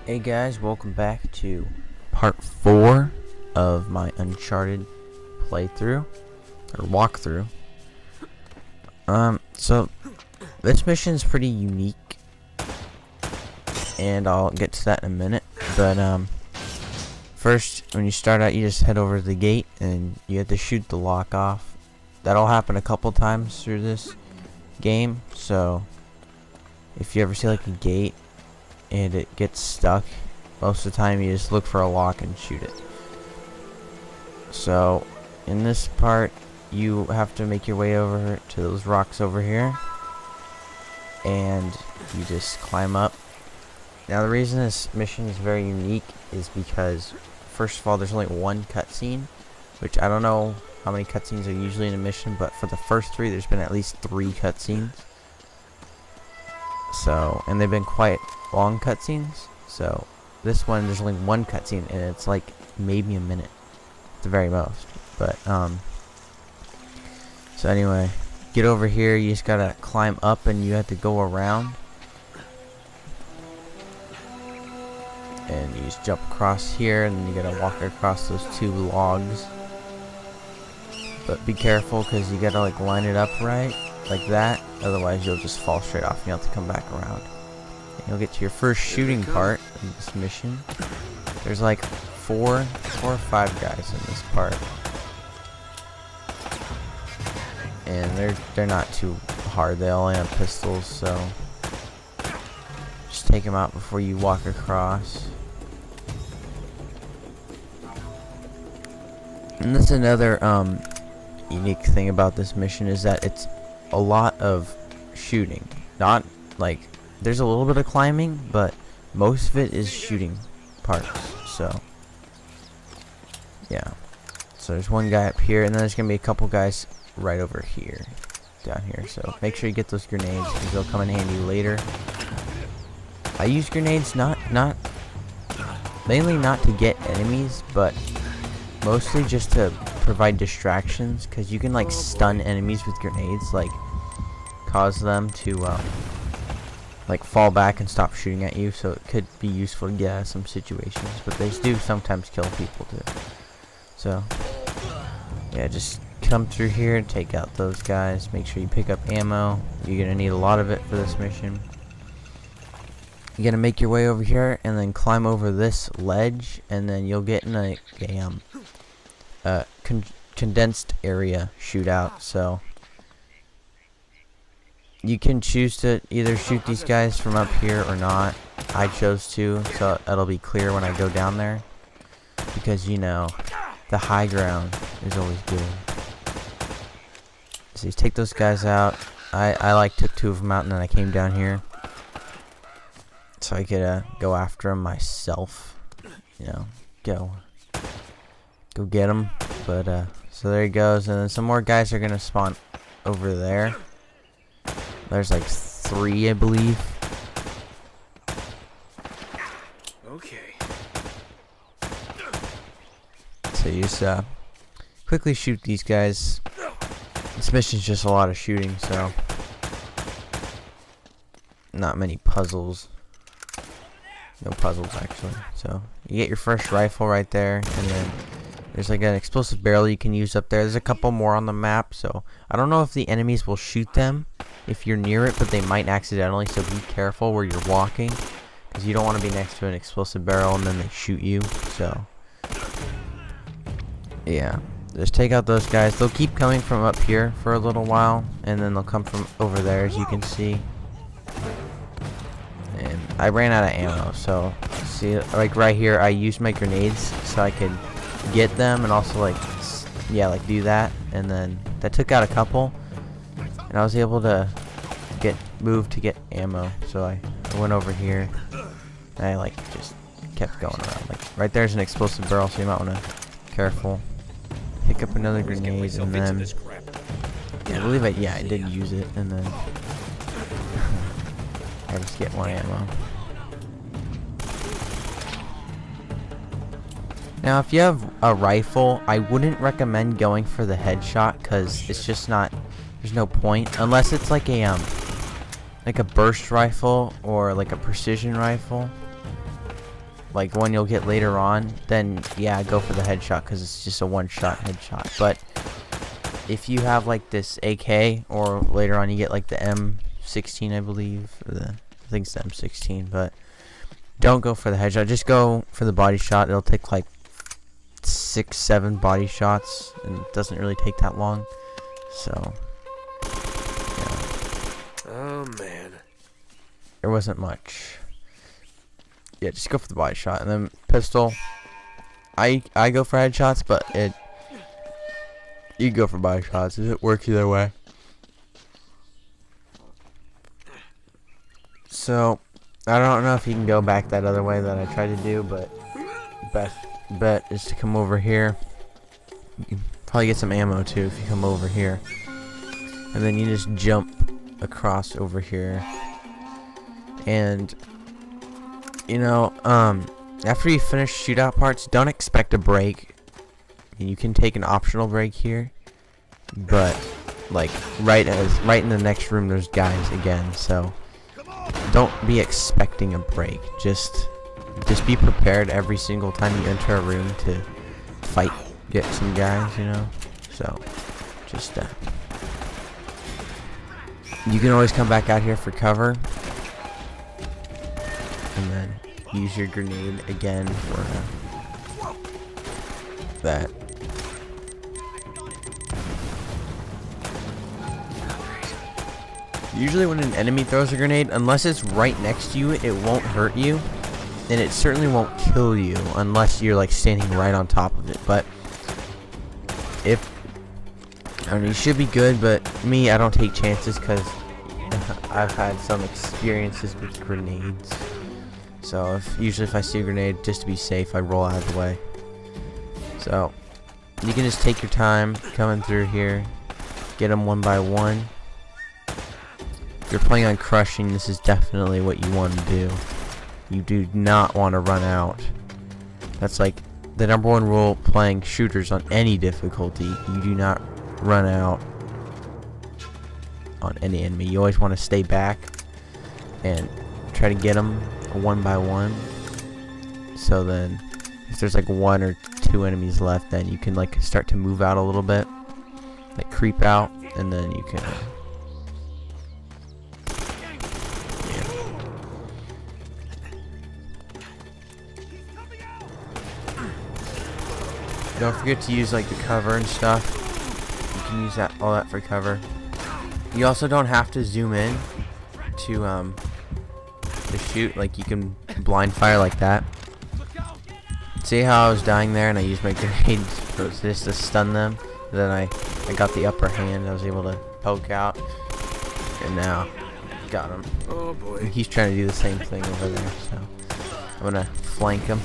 Hey guys, welcome back to part 4 of my Uncharted playthrough, or walkthrough. So this mission is pretty unique, and I'll get to that in a minute, but first, when you start out, you just head over to the gate, and you have to shoot the lock off. That'll happen a couple times through this game, so if you ever see like a gate and it gets stuck, most of the time you just look for a lock and shoot it. So in this part, you have to make your way over to those rocks over here, and you just climb up. Now the reason this mission is very unique is because, first of all, there's only one cutscene, which I don't know how many cutscenes are usually in a mission, but for the first 3 there's been at least 3 cutscenes. So, and they've been quite long cutscenes. So this one, there's only one cutscene, and it's like maybe a minute at the very most. But so anyway, get over here. You just gotta climb up, and you have to go around, and you just jump across here, and then you gotta walk across those 2 logs. But be careful, because you gotta like line it up right, like that. Otherwise, you'll just fall straight off, and you'll have to come back around. And you'll get to your first shooting part of this mission. There's like 4 or 5 guys in this part, and they're not too hard. They all have pistols, so just take them out before you walk across. And that's another unique thing about this mission, is that it's a lot of shooting. Not like, there's a little bit of climbing, but most of it is shooting parts. So yeah, so there's one guy up here, and then there's gonna be a couple guys right over here, down here. So make sure you get those grenades, because they'll come in handy later. I use grenades mainly not to get enemies, but mostly just to provide distractions, because you can like stun enemies with grenades, like cause them to like fall back and stop shooting at you. So it could be useful to get out of some situations, but they do sometimes kill people too. So yeah, just come through here and take out those guys. Make sure you pick up ammo. You're gonna need a lot of it for this mission. You're gonna make your way over here, and then climb over this ledge, and then you'll get in a condensed area shootout. So you can choose to either shoot these guys from up here or not. I chose to, so it'll be clear when I go down there, because you know the high ground is always good. So you take those guys out. I like took 2 of them out, and then I came down here so I could go after them myself. You know, go get them. But so there he goes, and then some more guys are gonna spawn over there. There's like 3, I believe. Okay. So you just quickly shoot these guys. This mission's just a lot of shooting, so not many puzzles. No puzzles, actually. So you get your first rifle right there, and then there's like an explosive barrel you can use up there. There's a couple more on the map, so I don't know if the enemies will shoot them if you're near it, but they might accidentally, so be careful where you're walking, because you don't want to be next to an explosive barrel and then they shoot you. So yeah, just take out those guys. They'll keep coming from up here for a little while, and then they'll come from over there, as you can see. And I ran out of ammo, so see, like right here, I used my grenades so I could get them, and also like, yeah, like do that, and then that took out a couple, and I was able to move to get ammo. So I went over here, and I like just kept going around. Like right there's an explosive barrel, so you might want to be careful. Pick up another grenade, and then I believe I did use it, and then I just get more ammo. Now if you have a rifle, I wouldn't recommend going for the headshot, because it's just not, there's no point, unless it's like a burst rifle or like a precision rifle. like one you'll get later on, then yeah, go for the headshot because it's just a one-shot headshot. But if you have like this AK, or later on you get like the M16, I believe, or I think it's the M16, but don't go for the headshot. Just go for the body shot. It'll take like 6-7 body shots, and it doesn't really take that long. So yeah. Oh man. There wasn't much. Yeah, just go for the body shot, and then pistol. I go for headshots, but you go for body shots. It works either way. So I don't know if you can go back that other way that I tried to do, but best bet is to come over here. You can probably get some ammo too if you come over here, and then you just jump across over here. And you know, after you finish shootout parts, don't expect a break. You can take an optional break here, but like right in the next room there's guys again, so don't be expecting a break. Just be prepared every single time you enter a room to get some guys, you know. So just you can always come back out here for cover, and then use your grenade again for that. Usually when an enemy throws a grenade, unless it's right next to you, it won't hurt you, and it certainly won't kill you unless you're like standing right on top of it. But I mean, you should be good, but me, I don't take chances because I've had some experiences with grenades. So usually if I see a grenade, just to be safe, I roll out of the way. So you can just take your time coming through here, get them one by one. If you're playing on crushing, this is definitely what you want to do. You do not want to run out. That's like the #1 rule playing shooters on any difficulty. You do not run out on any enemy. You always want to stay back and try to get them one by one. So then if there's like 1 or 2 enemies left, then you can like start to move out a little bit, like creep out, and then you can don't forget to use like the cover and stuff. You can use all that for cover. You also don't have to zoom in to shoot. Like you can blind fire like that. See how I was dying there and I used my grenades just to stun them? Then I got the upper hand. I was able to poke out, and now got him. Oh boy. He's trying to do the same thing over there, so I'm gonna flank him.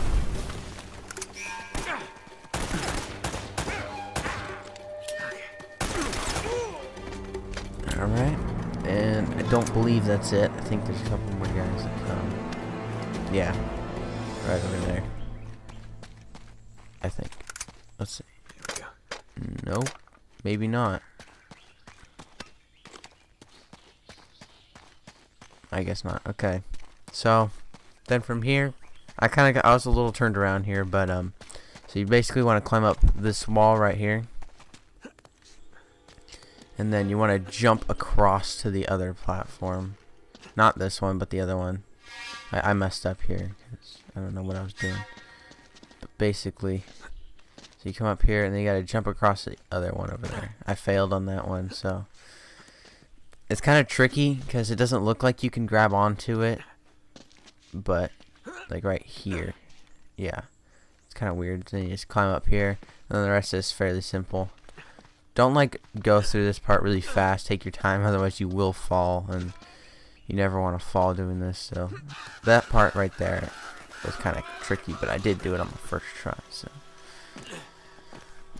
Alright, and I don't believe that's it. I think there's a couple more guys that come. Yeah, right over there. I think. Let's see. Nope, maybe not. I guess not. Okay, so then from here, I was a little turned around here, but so you basically want to climb up this wall right here. And then you want to jump across to the other platform. Not this one, but the other one. I messed up here, 'cause I don't know what I was doing. But basically, so you come up here, and then you got to jump across the other one over there. I failed on that one, so it's kind of tricky, because it doesn't look like you can grab onto it. But, like right here. Yeah. It's kind of weird. Then you just climb up here, and then the rest is fairly simple. Don't like go through this part really fast. Take your time, otherwise you will fall, and you never want to fall doing this. So that part right there was kind of tricky, but I did do it on the first try. So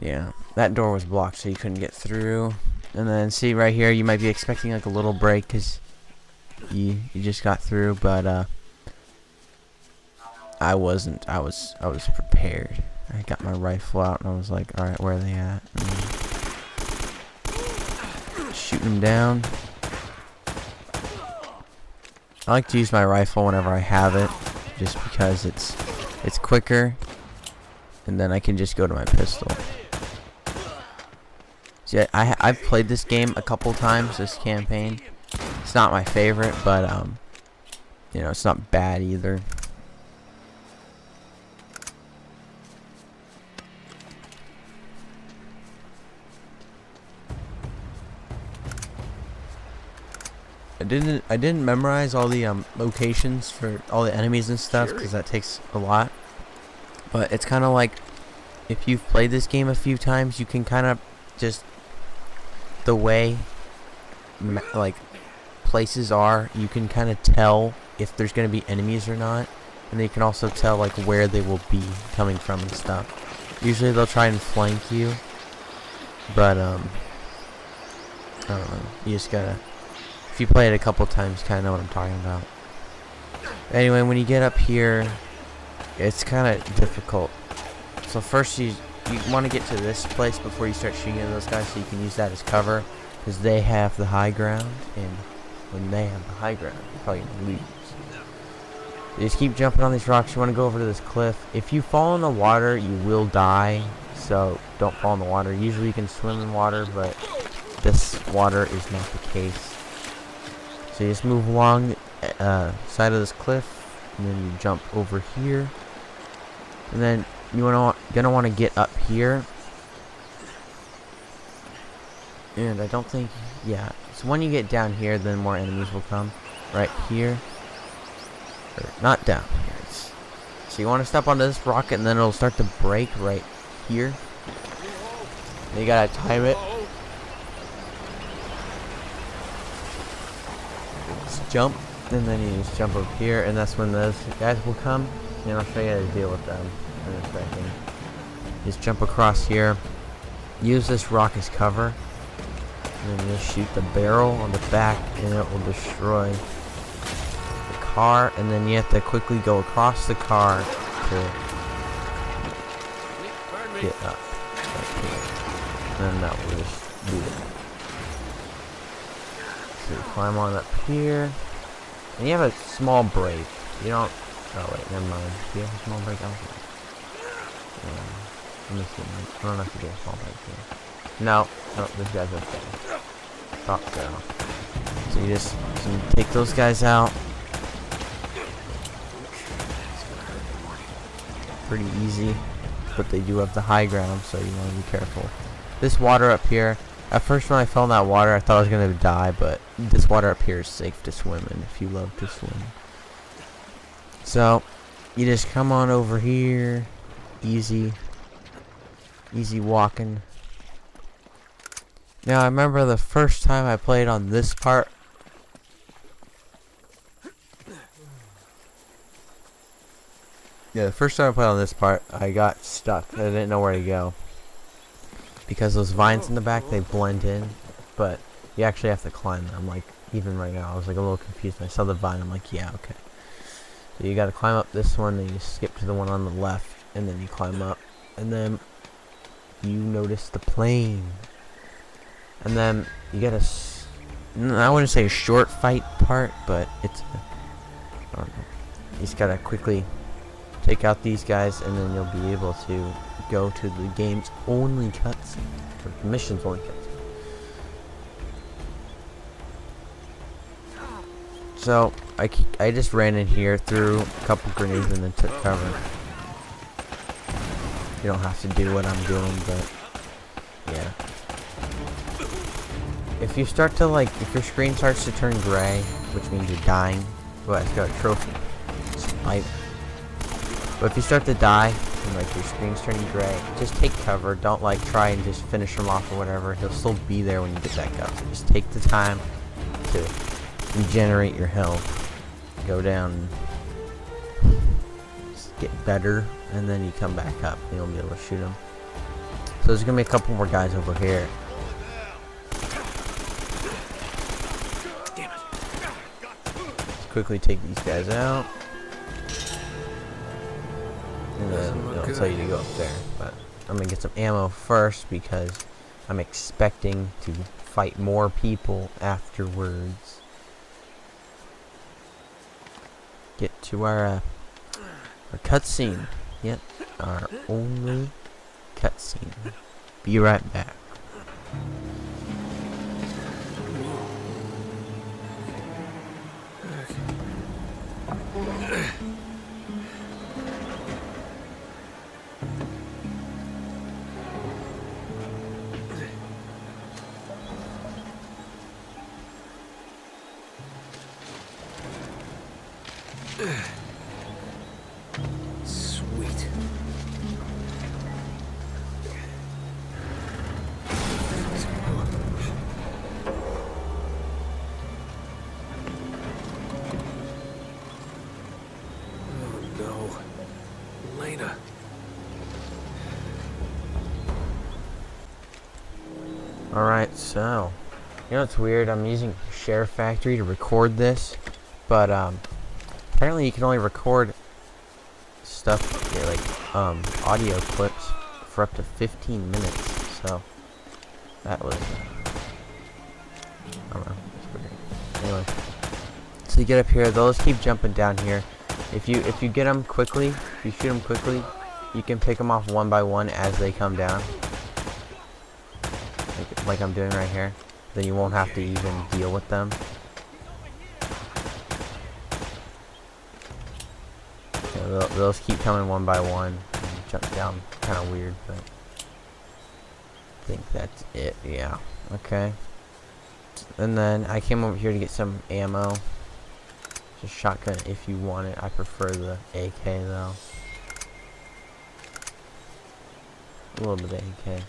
yeah, that door was blocked, so you couldn't get through. And then see right here, you might be expecting like a little break because you just got through, but I wasn't. I was prepared. I got my rifle out, and I was like, all right, where are they at? Shooting them down. I like to use my rifle whenever I have it, just because it's It's quicker, and then I can just go to my pistol. See, I've played this game a couple times, this campaign. It's not my favorite, but you know, it's not bad either. I didn't memorize all the locations for all the enemies and stuff, because that takes a lot. But it's kind of like, if you've played this game a few times, you can kind of just, the way like places are, you can kind of tell if there's going to be enemies or not, and you can also tell like where they will be coming from and stuff. Usually they'll try and flank you, but I don't know, you just gotta, if you play it a couple times, you kind of know what I'm talking about. Anyway, when you get up here, it's kind of difficult. So first you want to get to this place before you start shooting at those guys, so you can use that as cover, because they have the high ground, and when they have the high ground, you're probably going to lose. You just keep jumping on these rocks. You want to go over to this cliff. If you fall in the water, you will die, so don't fall in the water. Usually you can swim in water, but this water is not the case. So you just move along the side of this cliff, and then you jump over here, and then you're gonna want to get up here. And I don't think, yeah. So when you get down here, then more enemies will come. Right here, or not down here. So you want to step onto this rocket, and then it'll start to break right here. And you gotta time it. Just jump, and then you just jump over here, and that's when those guys will come. And I'll show you how to deal with them in a second. Just jump across here. Use this rock as cover. And then just shoot the barrel on the back, and it will destroy the car. And then you have to quickly go across the car to get up. Right here. And then that will just do it. So you climb on up here. And you have a small break. You don't. Oh wait, never mind. Do you have a small break? I don't know. Let me see. I don't know if you get a small break here. No, this guy's okay. Thought so. So you just take those guys out. Pretty easy, but they do have the high ground, so you want to be careful. This water up here, at first when I fell in that water, I thought I was going to die, but this water up here is safe to swim in if you love to swim. So, you just come on over here, easy walking. Now, I remember the first time I played on this part. Yeah, the first time I played on this part, I got stuck. I didn't know where to go. Because those vines in the back, they blend in. But you actually have to climb them. Like, even right now, I was like a little confused. I saw the vine, I'm like, yeah, okay. So you gotta climb up this one, then you skip to the one on the left, and then you climb up. And then you notice the plane. And then you get I wouldn't say a short fight part, but it's, I don't know. You just gotta quickly take out these guys, and then you'll be able to go to the game's only cutscene, or the mission's only cutscene. So I just ran in here, threw a couple grenades, and then took cover. You don't have to do what I'm doing, but yeah. If you start to if your screen starts to turn gray, which means you're dying, well, it's got a trophy. But if you start to die and your screen's turning gray, just take cover. Don't try and just finish him off or whatever. He'll still be there when you get back up. So just take the time to regenerate your health. Go down, just get better, and then you come back up and you'll be able to shoot him. So there's gonna be a couple more guys over here. Quickly take these guys out, and then it'll tell you to go up there. But I'm gonna get some ammo first because I'm expecting to fight more people afterwards. Get to our A cutscene. Yep, our only cutscene. Be right back. Sweet. Oh no. Lena. Alright, so you know it's weird, I'm using Share Factory to record this, but apparently you can only record stuff audio clips for up to 15 minutes, so that was I don't know, it's weird. Anyway, so you get up here, they'll just keep jumping down here. If you get them quickly, if you shoot them quickly, you can pick them off one by one as they come down. Like I'm doing right here, then you won't have to even deal with them. Yeah, they'll just keep coming one by one. And jump down, kind of weird, but I think that's it. Yeah. Okay. And then I came over here to get some ammo. Just shotgun if you want it. I prefer the AK though. A little bit of AK.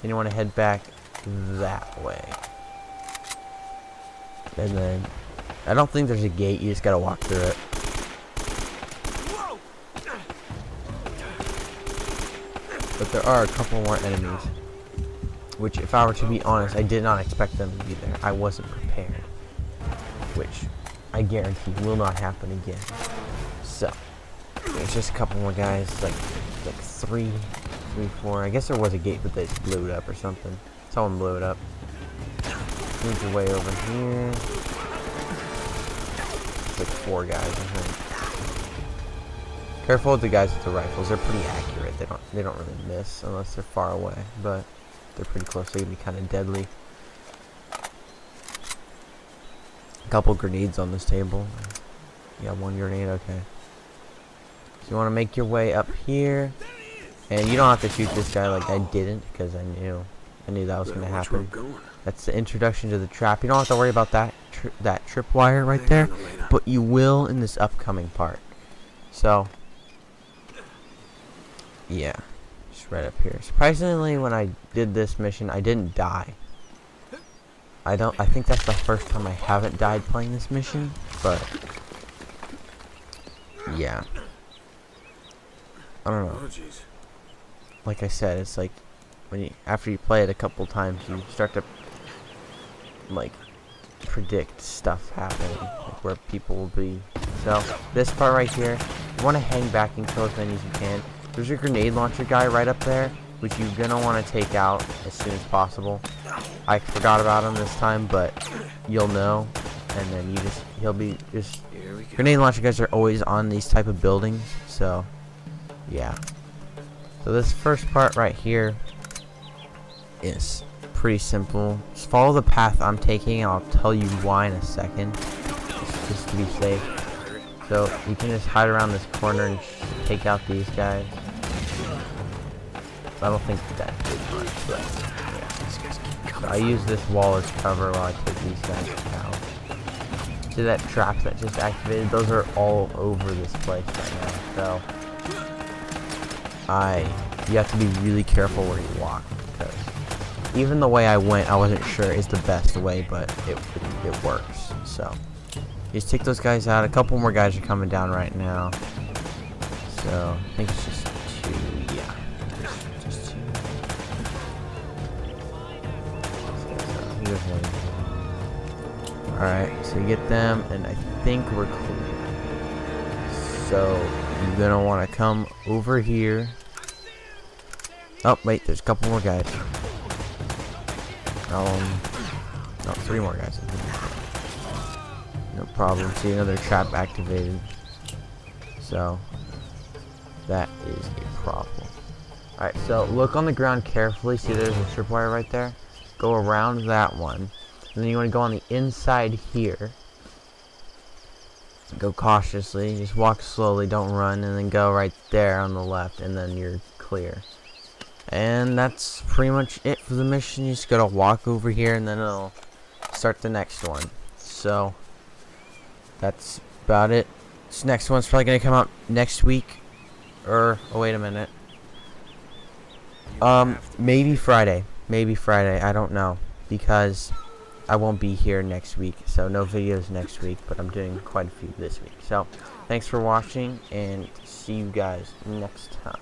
Then you want to head back that way, and then I don't think there's a gate, you just gotta walk through it. But there are a couple more enemies, which if I were to be honest, I did not expect them to be there. I wasn't prepared, which I guarantee will not happen again. So there's just a couple more guys, like three, four. I guess there was a gate, but they just blew it up or something. Someone blew it up. Move your way over here. It's like 4 guys, I think. Careful with the guys with the rifles. They're pretty accurate. They don't really miss unless they're far away, but they're pretty close. They can be kind of deadly. A couple grenades on this table. Yeah, 1 grenade. Okay. So you want to make your way up here, and you don't have to shoot this guy like I didn't, because I knew that was going to happen. That's the introduction to the trap. You don't have to worry about that tripwire right there, but you will in this upcoming part. So, yeah, just right up here. Surprisingly, when I did this mission, I didn't die. I think that's the first time I haven't died playing this mission, but yeah. I don't know. Like I said, it's like after you play it a couple times, you start to like predict stuff happening, like where people will be. So this part right here, you want to hang back and kill as many as you can. There's a grenade launcher guy right up there, which you're gonna want to take out as soon as possible. I forgot about him this time, but you'll know, and then he'll be just. Grenade launcher guys are always on these type of buildings, so yeah. So this first part right here is pretty simple. Just follow the path I'm taking, and I'll tell you why in a second, just to be safe. So you can just hide around this corner and take out these guys. I don't think that did much, but yeah. So I use this wall as cover while I take these guys out. See that trap that just activated? Those are all over this place right now. So you have to be really careful where you walk, because even the way I went, I wasn't sure is the best way, but it works. So you just take those guys out. A couple more guys are coming down right now. So I think it's just 2. Yeah, just 2. Alright, so you get them, and I think we're clear. So you're gonna want to come over here. Oh wait, there's a couple more guys. No, 3 more guys. No problem. See, another trap activated. So That is a problem. Alright, so look on the ground carefully. See there's a tripwire right there? Go around that one. And then you want to go on the inside here. Go cautiously. Just walk slowly, don't run. And then go right there on the left. And then you're clear. And that's pretty much it for the mission. You just gotta walk over here and then it'll start the next one. So, that's about it. This next one's probably gonna come out next week. Oh, wait a minute. Maybe Friday. Maybe Friday. I don't know. Because I won't be here next week. So no videos next week. But I'm doing quite a few this week. So thanks for watching. And see you guys next time.